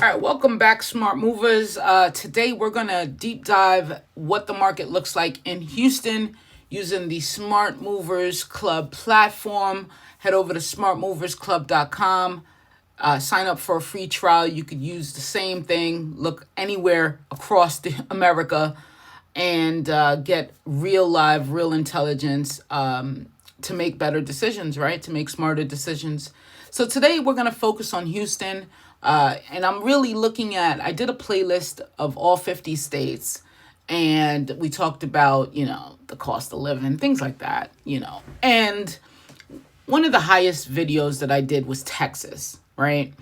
All right, welcome back, smart movers. Today we're gonna deep dive what the market looks like in Houston using the Smart Movers Club platform. Head over to smartmoversclub.com. Sign up for a free trial. You could use the same thing, look anywhere across America, and get real live, real intelligence to make better decisions, right? To make smarter decisions. So today we're going to focus on Houston. And I'm really looking at, I did a playlist of all 50 states. And we talked about, the cost of living, things like that, And one of the highest videos that I did was Texas, right?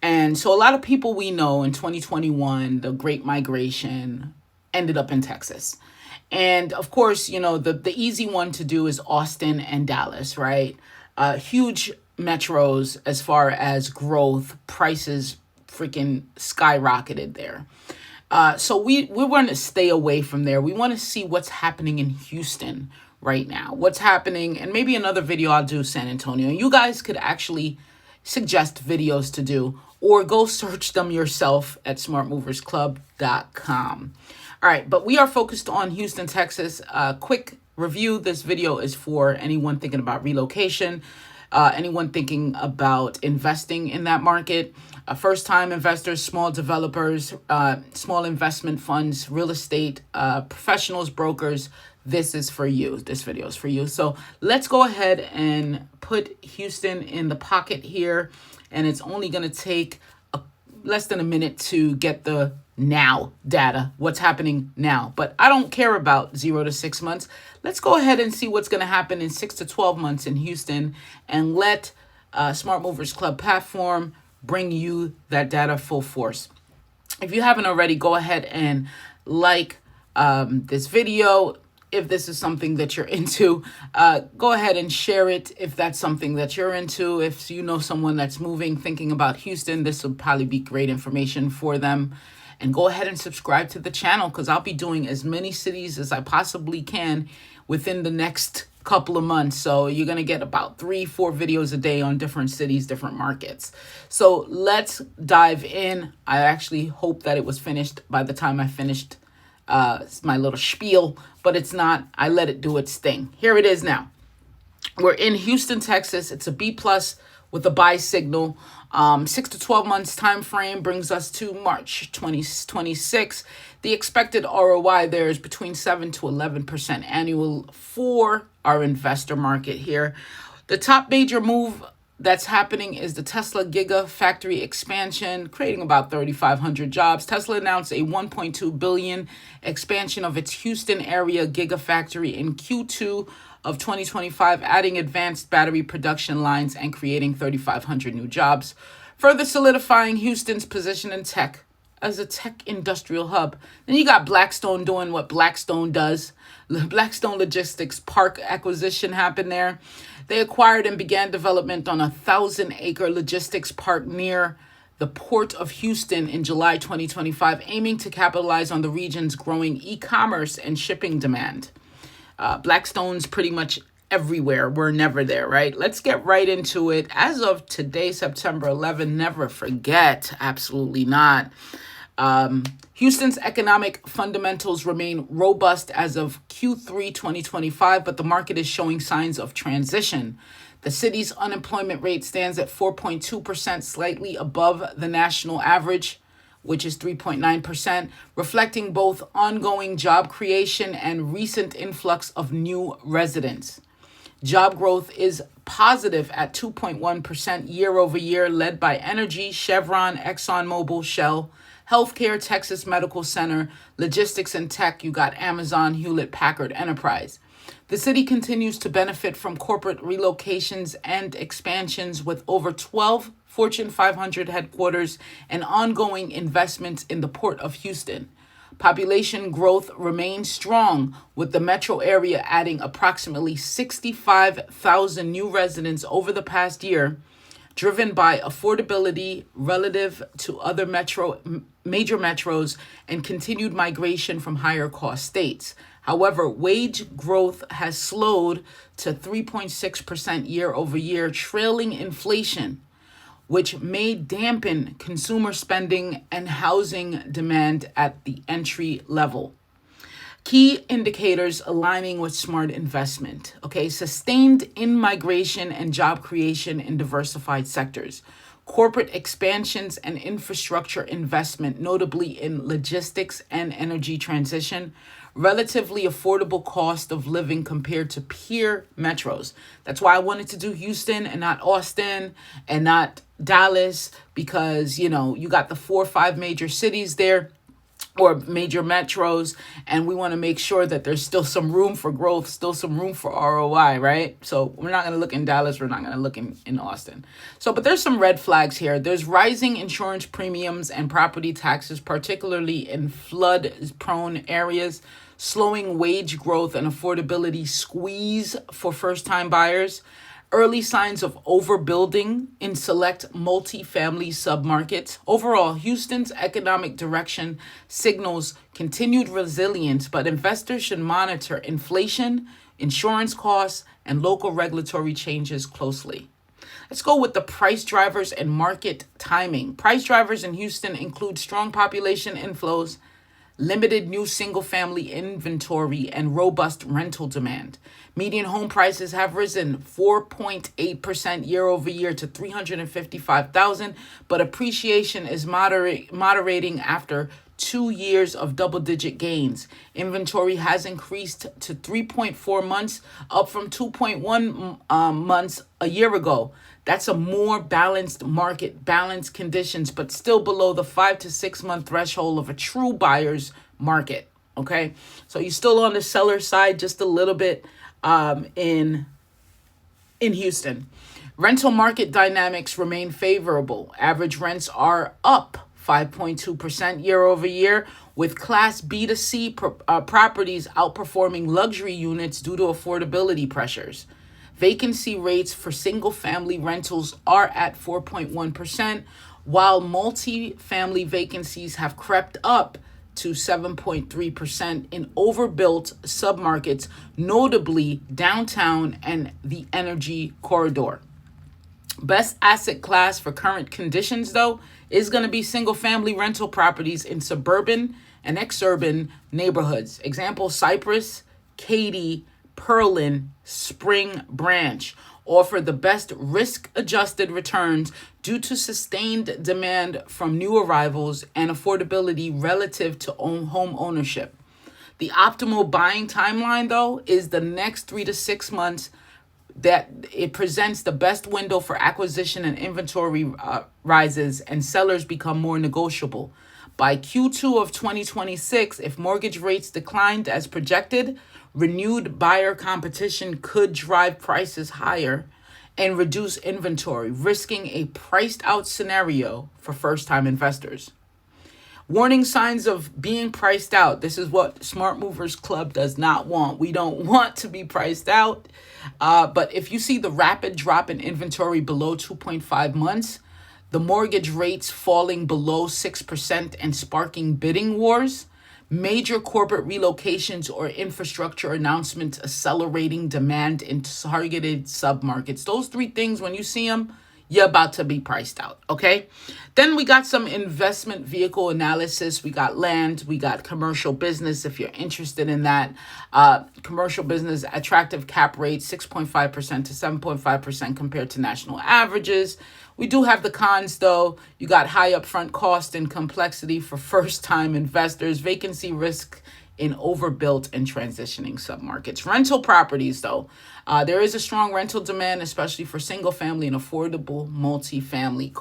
And so a lot of people we know in 2021, the Great Migration ended up in Texas. And of course, the easy one to do is Austin and Dallas, right? Huge metros as far as growth, prices freaking skyrocketed there. So we want to stay away from there. We want to see what's happening in Houston right now. What's happening, and maybe another video I'll do San Antonio. You guys could actually suggest videos to do or go search them yourself at smartmoversclub.com. All right, but we are focused on Houston, Texas. Quick review. This video is for anyone thinking about relocation, anyone thinking about investing in that market, first-time investors, small developers, small investment funds, real estate, professionals, brokers. This is for you. This video is for you. So let's go ahead and put Houston in the pocket here. And it's only going to take less than a minute to get the now data, what's happening now. But I don't care about 0 to 6 months. Let's go ahead and see what's going to happen in 6 to 12 months in Houston and let Smart Movers Club platform bring you that data full force. If you haven't already, go ahead and like this video. If this is something that you're into, go ahead and share it if that's something that you're into. If you know someone that's moving, thinking about Houston, this will probably be great information for them. And go ahead and subscribe to the channel because I'll be doing as many cities as I possibly can within the next couple of months. So you're going to get about 3-4 videos a day on different cities, different markets. So let's dive in. I actually hope that it was finished by the time I finished my little spiel, but it's not. I let it do its thing. Here it is now. We're in Houston, Texas. It's a B+ with a buy signal. 6 to 12 months time frame brings us to March 2026. The expected ROI there is between 7 to 11% annual for our investor market here. The top major move that's happening is the Tesla Gigafactory expansion, creating about 3,500 jobs. Tesla announced a $1.2 billion expansion of its Houston area Gigafactory in Q2 of 2025, adding advanced battery production lines and creating 3,500 new jobs, further solidifying Houston's position in tech as a tech industrial hub. Then you got Blackstone doing what Blackstone does. The Blackstone Logistics Park acquisition happened there. They acquired and began development on a 1,000-acre logistics park near the Port of Houston in July 2025, aiming to capitalize on the region's growing e-commerce and shipping demand. Blackstone's pretty much everywhere. We're never there, right? Let's get right into it. As of today, September 11, never forget, absolutely not. Houston's economic fundamentals remain robust as of Q3 2025, but the market is showing signs of transition. The city's unemployment rate stands at 4.2%, slightly above the national average, which is 3.9%, reflecting both ongoing job creation and recent influx of new residents. Job growth is positive at 2.1% year over year, led by energy, Chevron, ExxonMobil, Shell, healthcare, Texas Medical Center, logistics and tech. You got Amazon, Hewlett Packard Enterprise. The city continues to benefit from corporate relocations and expansions with over 12 Fortune 500 headquarters and ongoing investments in the Port of Houston. Population growth remains strong, with the metro area adding approximately 65,000 new residents over the past year, driven by affordability relative to other major metros and continued migration from higher cost states. However, wage growth has slowed to 3.6% year over year, trailing inflation. which may dampen consumer spending and housing demand at the entry level. Key indicators aligning with smart investment. Okay, sustained in-migration and job creation in diversified sectors. Corporate expansions and infrastructure investment, notably in logistics and energy transition. Relatively affordable cost of living compared to peer metros. That's why I wanted to do Houston and not Austin and not Dallas, because, you got the 4 or 5 major cities there, or major metros, and we want to make sure that there's still some room for growth, still some room for ROI, right? So we're not going to look in Dallas, we're not going to look in Austin. But there's some red flags here. There's rising insurance premiums and property taxes, particularly in flood-prone areas, slowing wage growth and affordability squeeze for first-time buyers. Early signs of overbuilding in select multifamily submarkets. Overall, Houston's economic direction signals continued resilience, but investors should monitor inflation, insurance costs, and local regulatory changes closely. Let's go with the price drivers and market timing. Price drivers in Houston include strong population inflows, limited new single-family inventory, and robust rental demand. Median home prices have risen 4.8% year over year to $355,000, but appreciation is moderating after 2 years of double-digit gains. Inventory has increased to 3.4 months, up from 2.1 months a year ago. That's a more balanced market, balanced conditions, but still below the 5 to 6 month threshold of a true buyer's market. Okay, so you're still on the seller side just a little bit in Houston. Rental market dynamics remain favorable. Average rents are up 5.2% year over year, with Class B to C properties outperforming luxury units due to affordability pressures. Vacancy rates for single-family rentals are at 4.1%, while multi-family vacancies have crept up to 7.3% in overbuilt submarkets, notably downtown and the energy corridor. Best asset class for current conditions, though, is going to be single-family rental properties in suburban and exurban neighborhoods. Example, Cypress, Katy, Pearland, Spring Branch offer the best risk-adjusted returns due to sustained demand from new arrivals and affordability relative to home ownership. The optimal buying timeline, though, is the next 3 to 6 months, that it presents the best window for acquisition and inventory rises, and sellers become more negotiable. By Q2 of 2026, if mortgage rates declined as projected, renewed buyer competition could drive prices higher and reduce inventory, risking a priced out scenario for first-time investors. Warning signs of being priced out. This is what Smart Movers Club does not want. We don't want to be priced out. But if you see the rapid drop in inventory below 2.5 months, the mortgage rates falling below 6% and sparking bidding wars, major corporate relocations or infrastructure announcements accelerating demand in targeted submarkets. Those 3 things, when you see them, you're about to be priced out, okay? Then we got some investment vehicle analysis. We got land, we got commercial business, if you're interested in that. Commercial business, attractive cap rate, 6.5% to 7.5% compared to national averages. We do have the cons, though. You got high upfront cost and complexity for first-time investors, vacancy risk in overbuilt and transitioning submarkets. Rental properties, though. There is a strong rental demand, especially for single-family and affordable multifamily.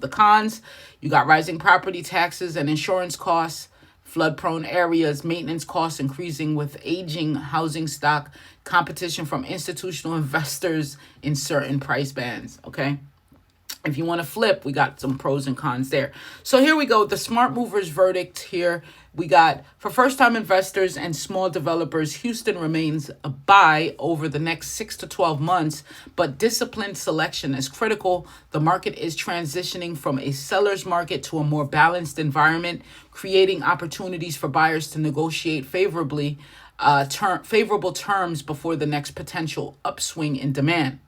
The cons, you got rising property taxes and insurance costs, flood-prone areas, maintenance costs increasing with aging housing stock, competition from institutional investors in certain price bands, okay? If you want to flip, we got some pros and cons there. So here we go. The Smart Movers verdict here. We got, for first-time investors and small developers, Houston remains a buy over the next 6 to 12 months, but disciplined selection is critical. The market is transitioning from a seller's market to a more balanced environment, creating opportunities for buyers to negotiate favorable terms before the next potential upswing in demand.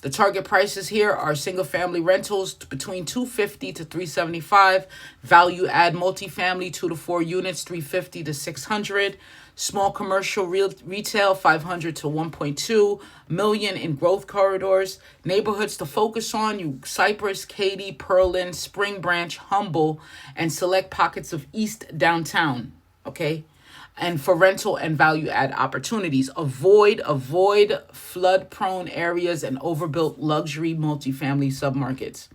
The target prices here are single family rentals between 250 to 375, value add multifamily 2 to 4 units 350 to 600, small commercial retail 500 to 1.2 million in growth corridors. Neighborhoods to focus on: Cypress, Katy, Pearland, Spring Branch, Humble, and select pockets of East Downtown. Okay. And for rental and value add opportunities, avoid flood prone areas and overbuilt luxury multifamily submarkets.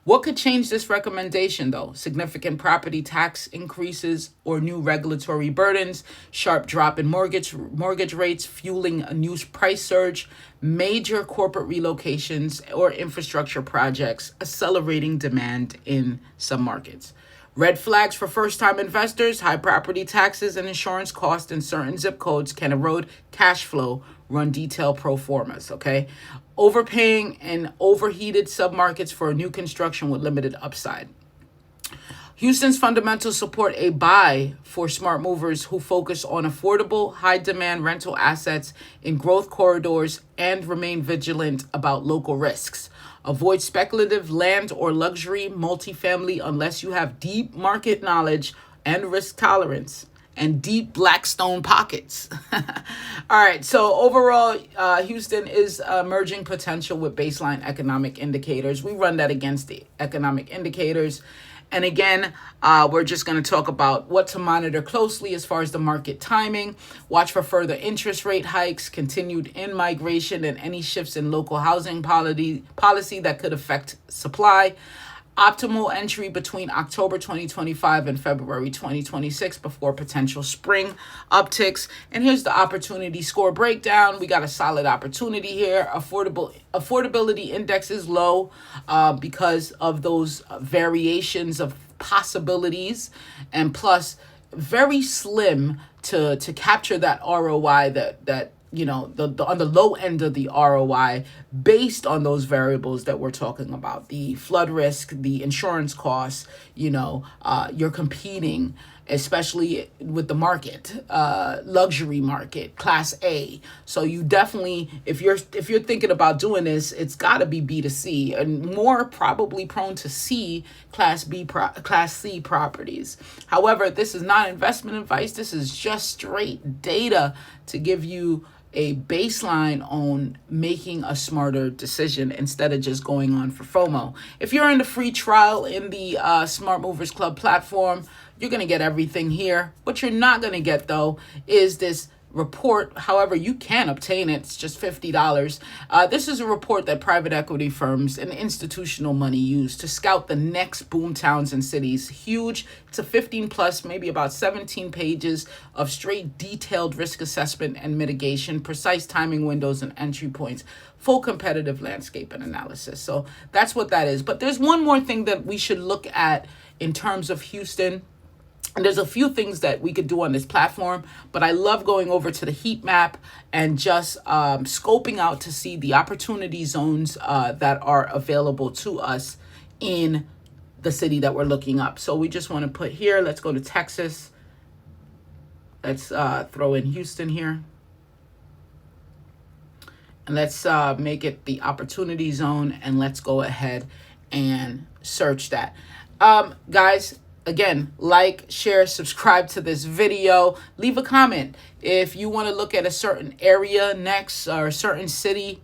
What could change this recommendation, though? Significant property tax increases or new regulatory burdens, sharp drop in mortgage rates fueling a new price surge, major corporate relocations or infrastructure projects accelerating demand in some markets. Red flags for first-time investors: high property taxes and insurance costs in certain zip codes can erode cash flow. Run detailed pro formas, okay? Overpaying in overheated submarkets for new construction with limited upside. Houston's fundamentals support a buy for smart movers who focus on affordable, high-demand rental assets in growth corridors and remain vigilant about local risks. Avoid speculative land or luxury multifamily unless you have deep market knowledge and risk tolerance and deep Blackstone pockets. All right, so overall, Houston is emerging potential with baseline economic indicators. We run that against the economic indicators. And again, we're just going to talk about what to monitor closely as far as the market timing. Watch for further interest rate hikes, continued in-migration, and any shifts in local housing policy that could affect supply. Optimal entry between October 2025 and February 2026 before potential spring upticks. And here's the opportunity score breakdown. We got a solid opportunity here. Affordability index is low because of those variations of possibilities, and plus very slim to capture that ROI that the on the low end of the ROI based on those variables that we're talking about: the flood risk, the insurance costs. You're competing, especially with the market, luxury market, class A. So you definitely, if you're thinking about doing this, it's got to be B2C and more probably prone to C, class C properties. However, this is not investment advice. This is just straight data to give you a baseline on making a smarter decision instead of just going on for FOMO. If you're in the free trial in the Smart Movers Club platform, you're going to get everything here. What you're not going to get, though, is this report. However, you can obtain it. It's just $50. This is a report that private equity firms and institutional money use to scout the next boom towns and cities. Huge. It's a 15 plus, maybe about 17 pages of straight detailed risk assessment and mitigation, precise timing windows and entry points, full competitive landscape and analysis. So that's what that is. But there's one more thing that we should look at in terms of Houston. And there's a few things that we could do on this platform, but I love going over to the heat map and just scoping out to see the opportunity zones that are available to us in the city that we're looking up. So we just want to put here, let's go to Texas. Let's throw in Houston here. And let's make it the opportunity zone, and let's go ahead and search that. Guys, again, like, share, subscribe to this video. Leave a comment. If you want to look at a certain area next or a certain city,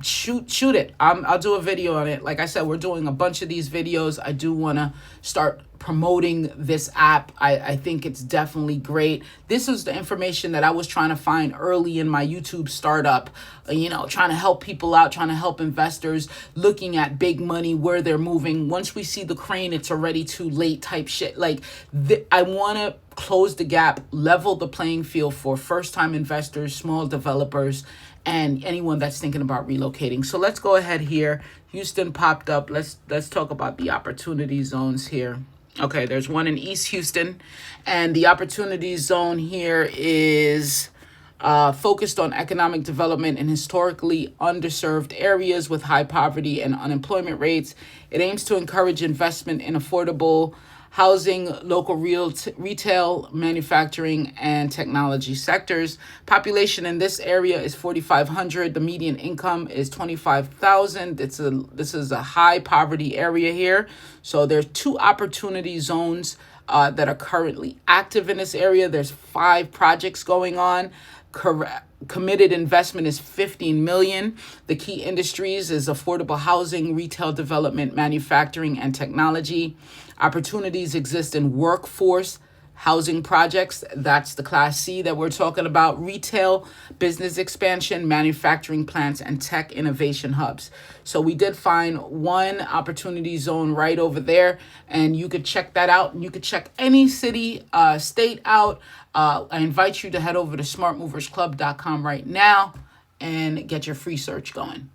shoot it. I'll do a video on it. Like I said, we're doing a bunch of these videos. I do want to start promoting this app. I think it's definitely great. This is the information that I was trying to find early in my YouTube startup, trying to help people out, trying to help investors, looking at big money, where they're moving. Once we see the crane, it's already too late type shit. I want to close the gap, level the playing field for first-time investors, small developers, and anyone that's thinking about relocating. So let's go ahead here. Houston popped up. Let's talk about the opportunity zones here. Okay, there's one in East Houston, and the opportunity zone here is focused on economic development in historically underserved areas with high poverty and unemployment rates. It aims to encourage investment in affordable, housing, local retail, manufacturing, and technology sectors. Population in this area is 4,500. The median income is 25,000. This is a high poverty area here. So there's 2 opportunity zones that are currently active in this area. There's 5 projects going on. Committed investment is 15 million. The key industries is affordable housing, retail development, manufacturing, and technology. Opportunities exist in workforce housing projects. That's the Class C that we're talking about. Retail, business expansion, manufacturing plants, and tech innovation hubs. So we did find one opportunity zone right over there, and you could check that out. And you could check any city, state out. I invite you to head over to smartmoversclub.com right now and get your free search going.